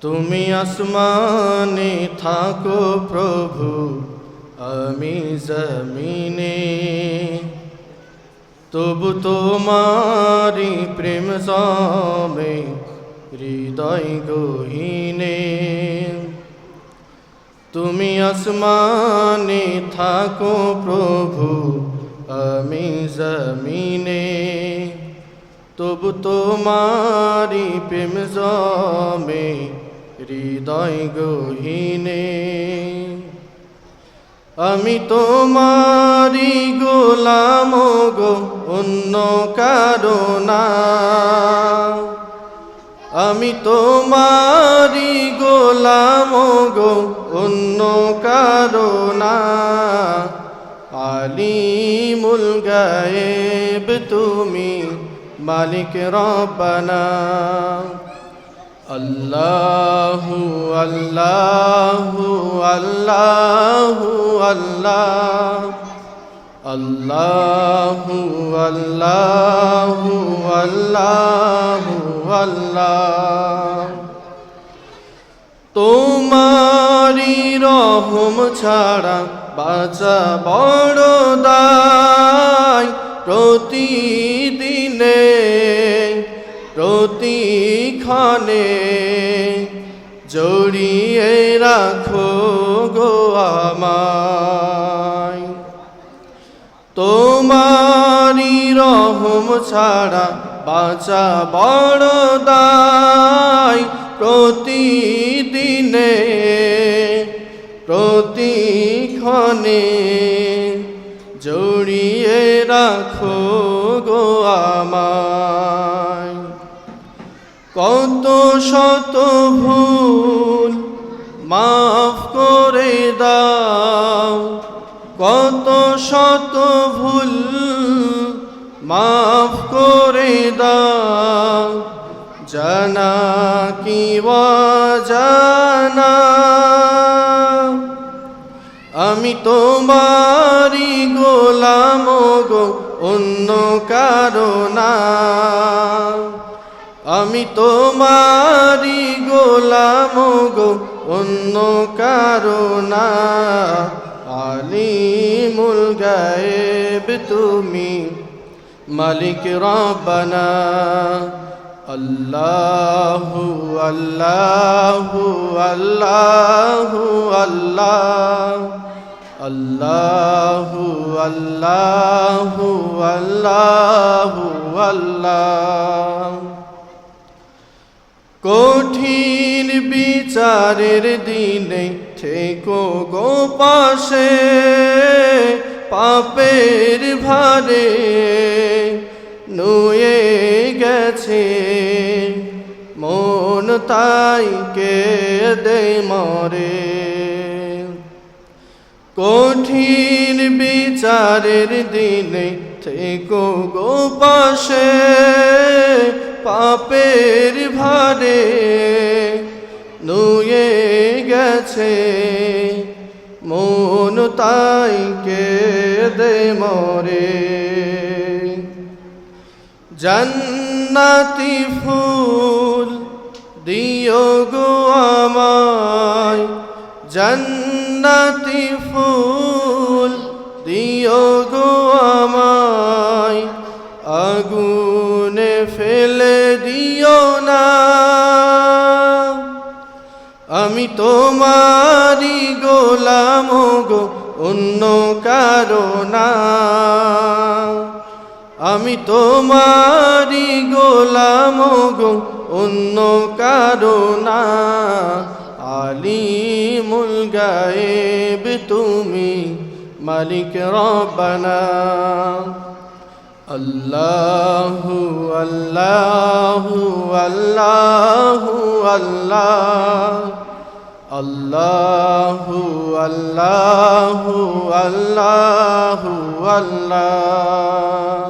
তুমি আসমানে থাকো প্রভু, আমি জমিনে, তবু তোমারি প্রেম জমে হৃদয় গহীনে। তুমি আসমানে থাকো প্রভু, আমি জমিনে, তবু তোমারি প্রেম জমে হৃদয় গহীনে। আমি তোমারি গোলাম গো, অন্য কারো না। আমি তোমারি গোলাম গো, অন্য কারো না। আলিমুল গায়েব তুমি, মালিক রব্বানা। আল্লাহু আল্লাহু আল্লাহু আল্লাহ, আল্লাহু আল্লাহু আল্লাহু আল্লাহ। তোমারি রহম ছাড়া বাঁচা বড় দায়। প্রতিদিনে প্রতিক্ষণে জড়িয়ে রাখো গো আমায়। তোমারি রহম ছাড়া বাঁচা বড় দায়। প্রতিদিনে প্রতিক্ষণে জড়িয়ে রাখো গো আমায়। কত শত ভুল মাফ করে দাও, কত শত ভুল মাফ করে দাও। জানা কি অজানা, আমি তোমারি গোলাম গো, অন্য কারো না। আমি তোমারি গোলাম গো, অন্য কারো না। আলিমুল গায়েব তুমি, মালিক রব্বানা। আল্লাহু আল্লাহু আল্লাহু আল্লাহ, আল্লাহু আল্লাহু আল্লাহু আল্লাহ। কঠিন বিচারের দিনে থেকো গো পাশে, পাপের ভারে নুয়ে গেছে মন, তাই কেঁদে মরে। কঠিন বিচারের দিনে থেকো গো পাশে, পাপের ভারে নুয়ে গেছে মন, তাই কেঁদে মরে। জান্নাতি ফুল দিও গো আমায়, জান্নাতি ফুল দিও গো আমায়। আগুনে ফেলে দিও না, আমি তোমারি গোলাম গো, অন্য কারো না। আমি তোমারি গোলাম গো, অন্য কারো না। আলিমুল গায়েব তুমি, মালিক রব্বানা। আল্লাহু আল্লাহু আল্লাহু আল্লাহ, আল্লাহু আল্লাহু আল্লাহু আল্লাহ।